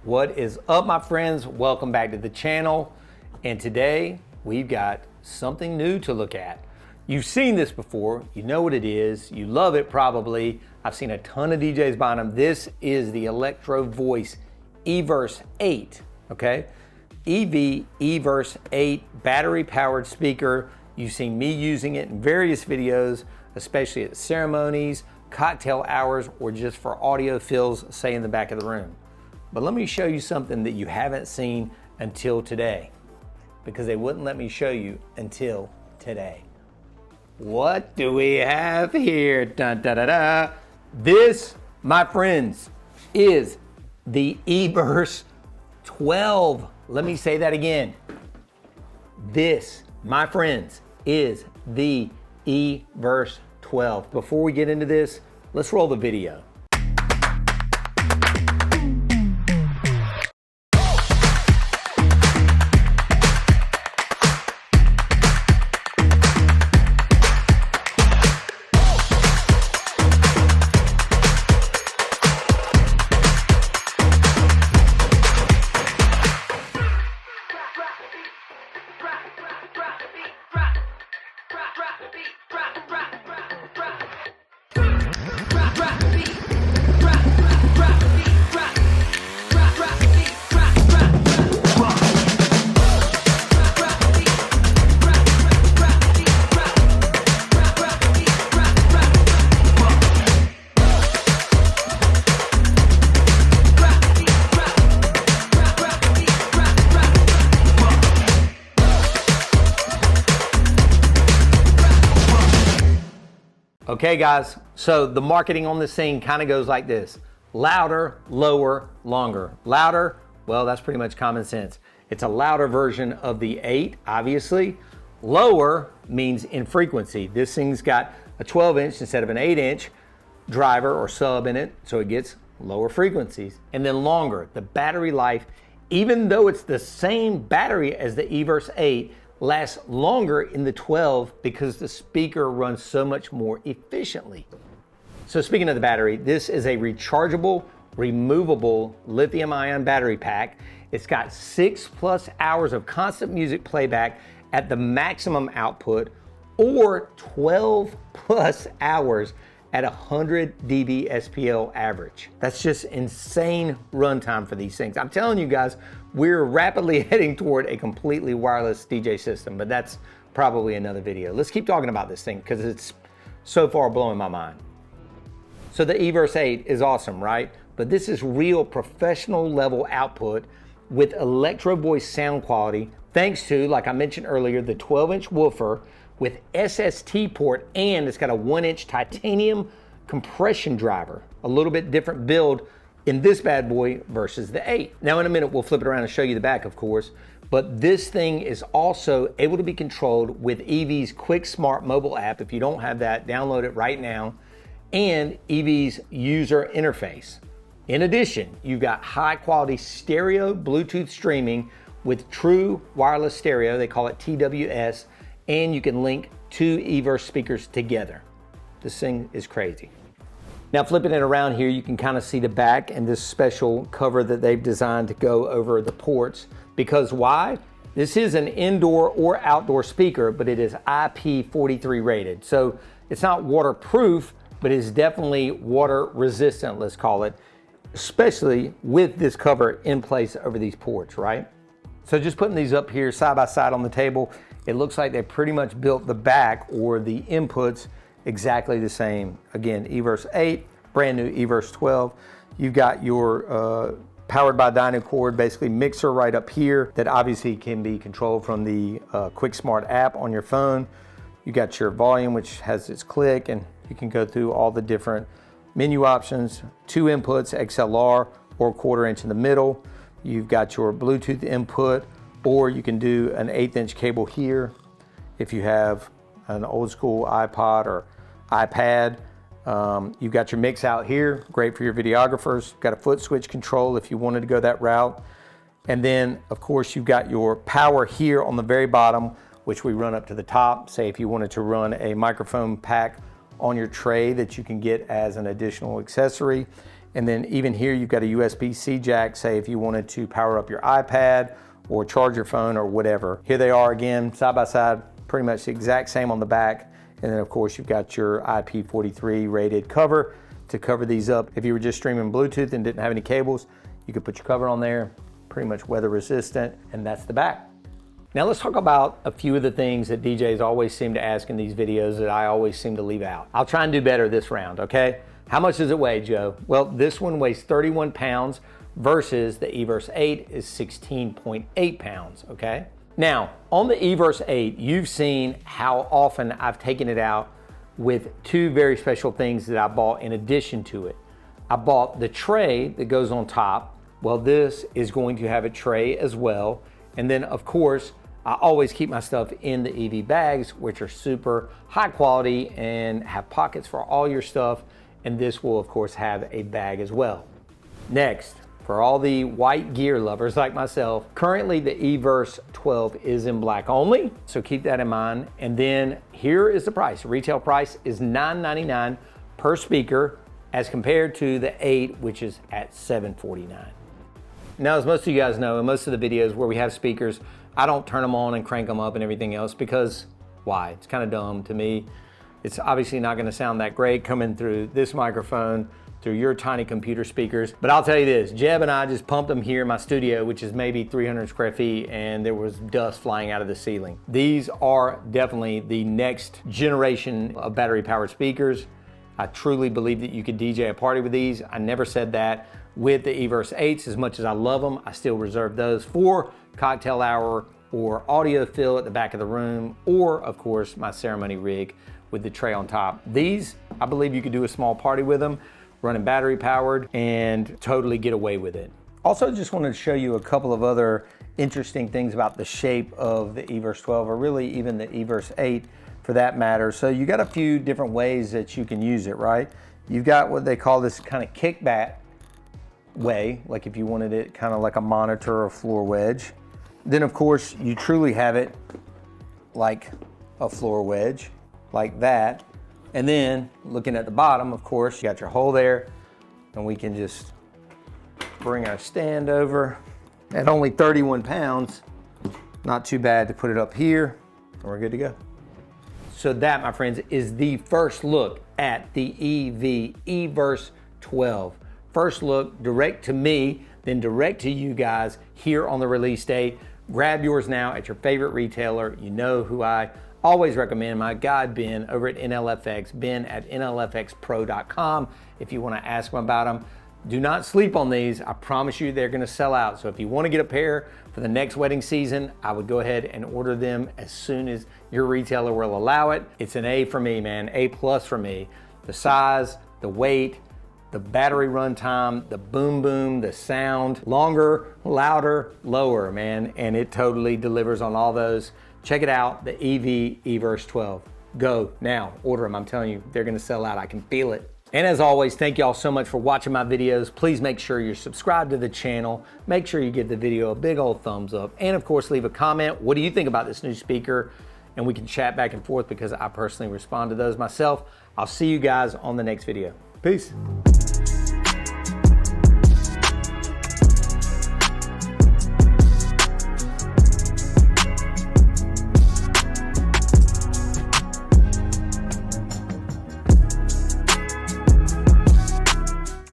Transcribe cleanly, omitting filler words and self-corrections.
What is up, my friends? Welcome back to the channel. And today we've got something new to look at. You've seen this before, you know what it is, you love it probably. I've seen a ton of DJs buying them. This is the Electro Voice Everse 8, okay? Everse 8 battery powered speaker. You've seen me using it in various videos, especially at ceremonies, cocktail hours, or just for audiophiles, say in the back of the room. But let me show you something that you haven't seen until today, because they wouldn't let me show you until today. What do we have here? Dun, da, da, da. This, my friends, is the Everse 12. Let me say that again. This, my friends, is the Everse 12. Before we get into this, let's roll the video. Okay guys, so the marketing on this thing kind of goes like this. Louder, lower, longer. Louder, well, that's pretty much common sense. It's a louder version of the 8, obviously. Lower means in frequency. This thing's got a 12-inch instead of an 8-inch driver or sub in it, so it gets lower frequencies. And then longer, the battery life, even though it's the same battery as the Everse 8, lasts longer in the 12 because the speaker runs so much more efficiently. So speaking of the battery, this is a rechargeable, removable lithium-ion battery pack. It's got 6+ hours of constant music playback at the maximum output, or 12+ hours at 100 dB SPL average. That's just insane runtime for these things. I'm telling you guys, we're rapidly heading toward a completely wireless DJ system, but that's probably another video. Let's keep talking about this thing because it's so far blowing my mind. So the Everse 8 is awesome, right? But this is real professional level output with Electro Voice sound quality, thanks to, like I mentioned earlier, the 12-inch woofer with SST port, and it's got a 1-inch titanium compression driver. A little bit different build in this bad boy versus the 8. Now in a minute, we'll flip it around and show you the back, of course, but this thing is also able to be controlled with EV's Quick Smart mobile app. If you don't have that, download it right now, and EV's user interface. In addition, you've got high quality stereo Bluetooth streaming with true wireless stereo, they call it TWS, and you can link 2 Everse speakers together. This thing is crazy. Now flipping it around here, you can kind of see the back and this special cover that they've designed to go over the ports. Because why? This is an indoor or outdoor speaker, but it is IP43 rated. So it's not waterproof, but it's definitely water resistant, let's call it, especially with this cover in place over these ports, right? So just putting these up here side by side on the table, it looks like they pretty much built the back or the inputs exactly the same. Again, Everse 8, brand new Everse 12. You've got your powered by Dynacord, basically mixer right up here that obviously can be controlled from the Quick Smart app on your phone. You got your volume, which has its click, and you can go through all the different menu options. 2 inputs, XLR or 1/4 inch in the middle. You've got your Bluetooth input, or you can do an 1/8 cable here if you have an old school iPod or iPad. You've got your mix out here, great for your videographers. Got a foot switch control if you wanted to go that route. And then of course you've got your power here on the very bottom, which we run up to the top. Say if you wanted to run a microphone pack on your tray that you can get as an additional accessory. And then even here, you've got a USB-C jack, say if you wanted to power up your iPad or charge your phone or whatever. Here they are again, side by side, pretty much the exact same on the back. And then of course, you've got your IP43 rated cover to cover these up. If you were just streaming Bluetooth and didn't have any cables, you could put your cover on there, pretty much weather resistant, and that's the back. Now let's talk about a few of the things that DJs always seem to ask in these videos that I always seem to leave out. I'll try and do better this round, okay? How much does it weigh, Joe? Well, this one weighs 31 pounds versus the eVerse 8 is 16.8 pounds, okay? Now, on the eVerse 8, you've seen how often I've taken it out with two very special things that I bought in addition to it. I bought the tray that goes on top. Well, this is going to have a tray as well. And then of course, I always keep my stuff in the EV bags, which are super high quality and have pockets for all your stuff. And this will of course have a bag as well. Next, for all the white gear lovers like myself, currently the eVerse 12 is in black only, so keep that in mind. And then here is the price. Retail price is $9.99 per speaker as compared to the 8, which is at $7.49. Now, as most of you guys know, in most of the videos where we have speakers, I don't turn them on and crank them up and everything else because why? It's kind of dumb to me. It's obviously not going to sound that great coming through this microphone, through your tiny computer speakers. But I'll tell you this, Jeb and I just pumped them here in my studio, which is maybe 300 square feet, and there was dust flying out of the ceiling. These are definitely the next generation of battery powered speakers. I truly believe that you could DJ a party with these. I never said that with the eVerse 8s. As much as I love them, I still reserve those for cocktail hour or audio fill at the back of the room, or of course my ceremony rig with the tray on top. These, I believe you could do a small party with them, running battery powered, and totally get away with it. Also, just wanted to show you a couple of other interesting things about the shape of the eVerse 12, or really even the eVerse 8 for that matter. So you got a few different ways that you can use it, right? You've got what they call this kind of kickback way, like if you wanted it kind of like a monitor or floor wedge. Then of course you truly have it like a floor wedge, like that. And then looking at the bottom, of course, you got your hole there, and we can just bring our stand over. At only 31 pounds, not too bad to put it up here, and we're good to go. So that, my friends, is the first look at the eVerse 12. First look direct to me, then direct to you guys here on the release date. Grab yours now at your favorite retailer. You know who I always recommend, my guy Ben over at NLFX, Ben at NLFXpro.com if you want to ask him about them. Do not sleep on these. I promise you they're going to sell out. So if you want to get a pair for the next wedding season, I would go ahead and order them as soon as your retailer will allow it. It's an A for me, man, A+ for me. The size, the weight, the battery run time, the boom boom, the sound, longer, louder, lower, man, and it totally delivers on all those. Check it out, the eVerse 12. Go now, order them. I'm telling you, they're gonna sell out. I can feel it. And as always, thank y'all so much for watching my videos. Please make sure you're subscribed to the channel. Make sure you give the video a big old thumbs up. And of course, leave a comment. What do you think about this new speaker? And we can chat back and forth because I personally respond to those myself. I'll see you guys on the next video. Peace.